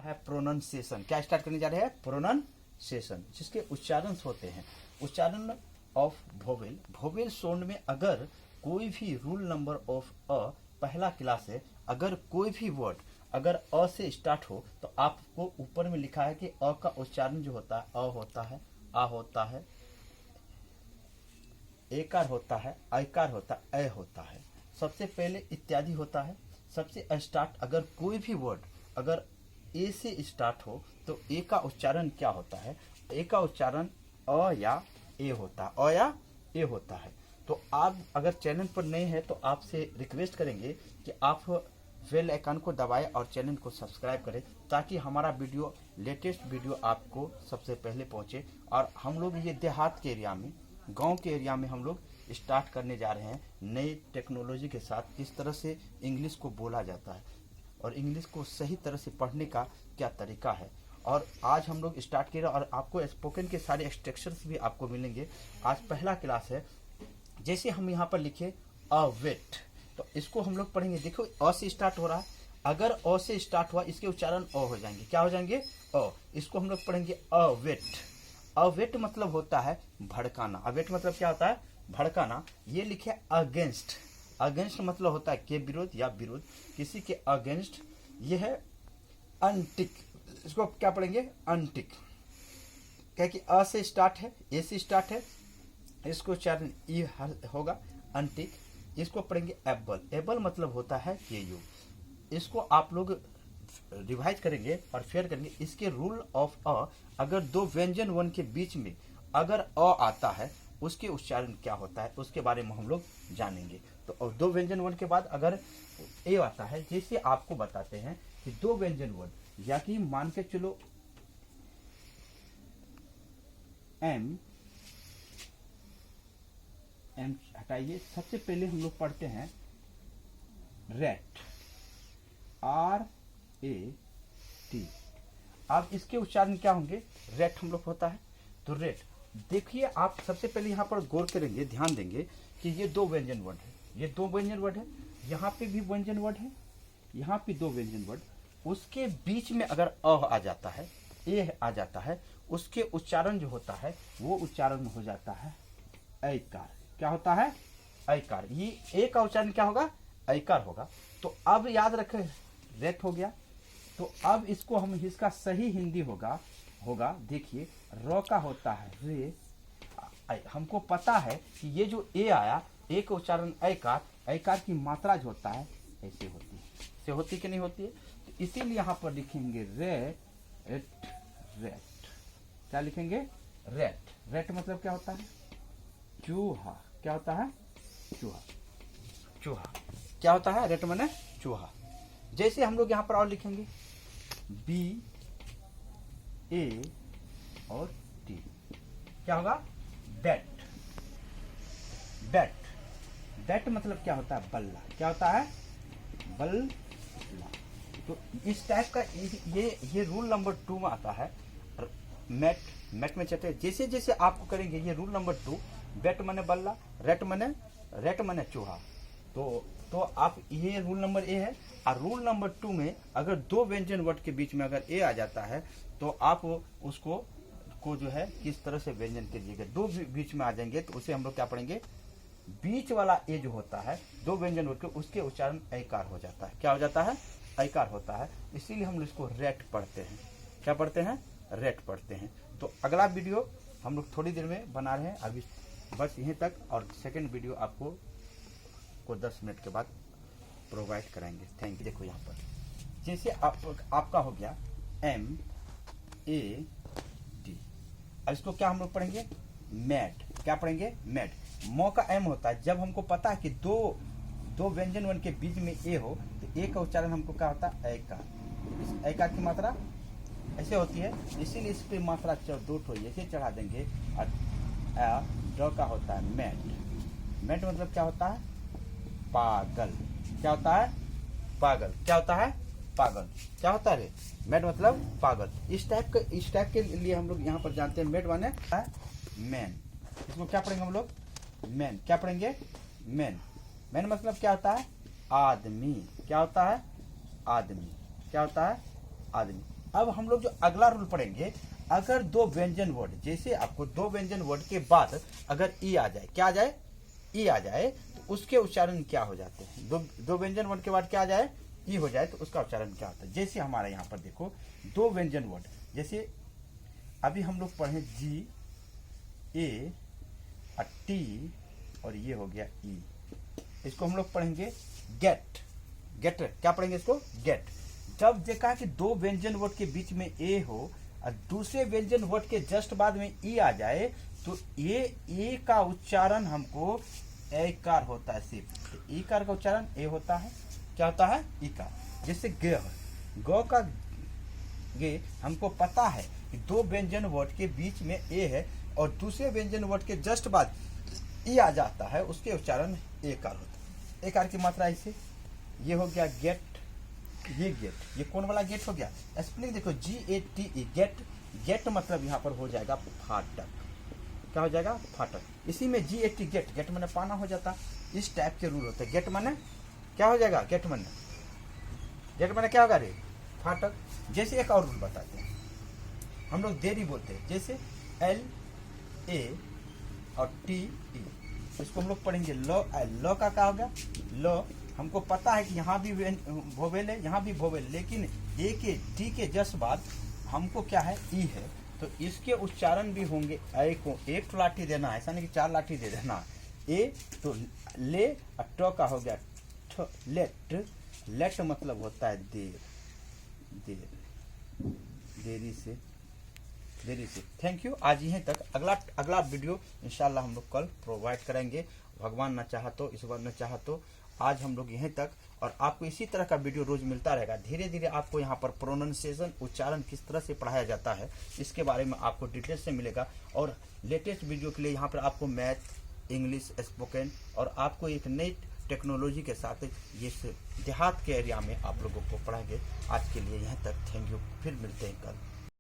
है प्रोनाउंसिएशन। क्या स्टार्ट करने जा रहे हैं? प्रोनाउंसिएशन, जिसके उच्चारण होते हैं। उच्चारण ऑफ वोवेल। वोवेल साउंड में अगर कोई भी रूल नंबर ऑफ अ, पहला क्लास है, अगर कोई भी वर्ड अगर अ से स्टार्ट हो तो आपको ऊपर में लिखा है कि अ का उच्चारण जो होता है अ होता है, आ होता है, एकार होता है, आयकार होता है, ए होता है। सबसे पहले इत्यादि होता है। सबसे स्टार्ट अगर कोई भी वर्ड अगर ए से स्टार्ट हो तो ए का उच्चारण क्या होता है? ए का उच्चारण अ या ए होता है, अ या ए होता है। तो आप अगर चैनल पर नए हैं तो आपसे रिक्वेस्ट करेंगे कि आप बेल आइकन को दबाएं और चैनल को सब्सक्राइब करें, ताकि हमारा वीडियो लेटेस्ट वीडियो आपको सबसे पहले पहुंचे। और हम लोग ये देहात के एरिया में, गांव के एरिया में हम लोग स्टार्ट करने जा रहे हैं नई टेक्नोलॉजी के साथ, किस तरह से इंग्लिश को बोला जाता है और इंग्लिश को सही तरह से पढ़ने का क्या तरीका है। और आज हम लोग स्टार्ट किए और आपको स्पोकन के सारे इंस्ट्रक्शंस भी आपको मिलेंगे। आज पहला क्लास है। जैसे हम यहाँ पर लिखे अ वेट, तो इसको हम लोग पढ़ेंगे। देखो अ से स्टार्ट हो रहा है, अगर अ से स्टार्ट हुआ इसके उच्चारण अ हो जाएंगे। क्या हो जाएंगे? अ। इसको हम लोग पढ़ेंगे अवेट। अवेट मतलब होता है भड़काना। अवेट मतलब क्या होता है? भड़काना। ये लिखे अगेंस्ट। अगेंस्ट मतलब होता है के विरोध या विरोध, किसी के अगेंस्ट। ये है अनटिक। इसको क्या पढ़ेंगे? अनटिक। क्या कि अ से स्टार्ट है, ए से स्टार्ट है, इसको उच्चारण ई होगा, अनटिक। इसको पढ़ेंगे एबल। एबल मतलब होता है के युग। इसको आप लोग रिवाइज करेंगे और फेयर करेंगे। इसके रूल ऑफ अ, अगर दो व्यंजन वन के बीच में अगर अ आता है उसके उच्चारण क्या होता है, उसके बारे में हम लोग जानेंगे। तो दो व्यंजन वन के बाद अगर ए आता है, जैसे आपको बताते हैं कि दो व्यंजन वन, या कि मान के चलो एम, एम हटाइए। सबसे पहले हम लोग पढ़ते हैं रेट, आर ए टी। अब इसके उच्चारण क्या होंगे? रेट हम लोग होता है तो रेट। देखिए आप सबसे पहले यहाँ पर गौर करेंगे, ध्यान देंगे कि ये दो व्यंजन वर्ड है, ये दो व्यंजन वर्ड है, यहाँ पे भी व्यंजन वर्ड है, यहाँ पे दो व्यंजन वर्ड। उसके बीच में अगर अ आ जाता है, ए आ जाता है, उसके उच्चारण जो होता है वो उच्चारण हो जाता है ऐकार। क्या होता है? ऐकार। ये ए का उच्चारण क्या होगा? ऐकार होगा। तो अब याद रखें रेट हो गया। तो अब इसको हम, इसका सही हिंदी होगा देखिए, र का होता है रे। हमको पता है कि ये जो ए आया, ए का उच्चारण ऐकार, ऐकार की मात्रा जो होता है ऐसे होती है, से होती कि नहीं होती है। तो इसीलिए यहाँ पर लिखेंगे रेट। रेट क्या लिखेंगे? रेट। रेट मतलब क्या होता है? चूहा। क्या होता है? चूहा। चूहा क्या होता है? रेट माने चूहा। जैसे हम लोग यहाँ पर और लिखेंगे बी ए और टी, क्या होगा? बैट। बैट। बैट मतलब क्या होता है? बल्ला। क्या होता है? बल्ला। तो इस टाइप का ये रूल नंबर 2 में आता है। मैट, मैट में चलते जैसे जैसे आपको करेंगे ये रूल नंबर 2। बैट मने बल्ला, रेट मने चूहा। तो आप, ये रूल नंबर ए है। और रूल नंबर 2 में अगर दो व्यंजन वर्ड के बीच में अगर ए आ जाता है तो आप उसको जो है किस तरह से व्यंजन कीजिएगा। दो बीच में आ जाएंगे तो उसे हम लोग क्या पढ़ेंगे? बीच वाला ए जो होता है दो व्यंजन वर्ड के, उसके उच्चारण ऐकार हो जाता है। क्या हो जाता है? ऐकार होता है। इसीलिए हम इसको रेट पढ़ते हैं। क्या पढ़ते हैं? रेट पढ़ते हैं। तो अगला वीडियो हम लोग थोड़ी देर में बना रहे हैं, अभी बस यहीं तक। और सेकेंड वीडियो आपको 10 मिनट के बाद प्रोवाइड कराएंगे। Thank you. देखो यहाँ पर जैसे आपका हो गया एम ए डी। अब इसको क्या हम लोग पढ़ेंगे? मैट। क्या पढ़ेंगे? मैट। मो का एम होता है। जब हमको पता है कि दो व्यंजन वन के बीच में ए हो तो ए का उच्चारण हमको क्या होता है? ऐकार। इस ऐकार की मात्रा ऐसे होती है, इसीलिए इस पर मात्रा 2 ऐसे चढ़ा देंगे। और ड का होता है मैट। मैट मतलब क्या होता है? पागल। क्या होता है? पागल। क्या होता है? पागल। क्या होता है रे? मैट मतलब पागल। इस टाइप के लिए हम लोग यहाँ पर जानते हैं मैट माने मैन। इसको क्या पढ़ेंगे हम लोग? मैन। क्या पढ़ेंगे? मैन। मैन मतलब क्या होता है? आदमी। क्या होता है? आदमी। क्या होता है? आदमी। अब हम लोग जो अगला रूल पढ़ेंगे, अगर दो व्यंजन वर्ड, जैसे आपको दो व्यंजन वर्ड के बाद अगर ई आ जाए, क्या आ जाए, ई आ जाए, तो उसके उच्चारण क्या हो जाते हैं। दो व्यंजन वर्ड के बाद क्या आ जाए, ई हो जाए, तो उसका उच्चारण क्या होता है। जैसे हमारे यहाँ पर देखो दो व्यंजन वर्ड, जैसे अभी हम लोग पढ़े जी ए और टी और ये हो गया ई, इसको हम लोग पढ़ेंगे गेट। गेट क्या पढ़ेंगे इसको, गेट। जब देखा कि दो व्यंजन वर्ड के बीच में ए हो और दूसरे व्यंजन वर्ड के जस्ट बाद में ई आ जाए, तो ये ए का उच्चारण हमको एकार होता है सिर्फ। तो ईकार का उच्चारण ए होता है, क्या होता है, ईकार। जैसे ग, गौ का गे, हमको पता है कि दो व्यंजन वर्ड के बीच में ए है और दूसरे व्यंजन वर्ड के जस्ट बाद ई आ जाता है, उसके उच्चारण एकार होता है। एकार की मात्रा ऐसे, ये हो गया गेट, ये गेट, ये कौन वाला गेट हो गया, स्पेलिंग देखो GATE, गेट। गेट मतलब यहाँ पर हो जाएगा फाटक, क्या हो जाएगा, फाटक। इसी में GAT गेट, गेट माने पाना हो जाता। इस टाइप के रूल होते हैं। गेट माने क्या हो जाएगा, गेट माने, गेट माने क्या होगा रे, फाटक। जैसे एक और रूल बताते हैं, हम लोग देरी बोलते हैं, जैसे LA और TE, इसको हम लोग पढ़ेंगे लो। लो का क्या होगा, लो। हमको पता है कि यहाँ भी वोवेल है, यहाँ भी वोवेल, लेकिन ए के टी के जस्ट बाद हमको क्या है, ई है, तो इसके उच्चारण भी होंगे। ए को एक लाठी देना है, ऐसा नहीं कि 4 लाठी दे देना। ए तो ले, और ट का हो गया लेट। लेट मतलब होता है देर, देर, देरी से, देरी से। Thank you. आज यहीं तक, अगला वीडियो इंशाल्लाह हम लोग कल प्रोवाइड करेंगे, भगवान न चाहा तो, ईश्वर न चाहा तो। आज हम लोग यहीं तक, और आपको इसी तरह का वीडियो रोज मिलता रहेगा। धीरे धीरे आपको यहाँ पर प्रोनाउंसिएशन, उच्चारण किस तरह से पढ़ाया जाता है, इसके बारे में आपको डिटेल से मिलेगा। और लेटेस्ट वीडियो के लिए यहाँ पर आपको मैथ, इंग्लिश, स्पोकन, और आपको एक नई टेक्नोलॉजी के साथ ये देहात के एरिया में आप लोगों को पढ़ाएंगे। आज के लिए यहीं तक, थैंक यू। फिर मिलते हैं कल।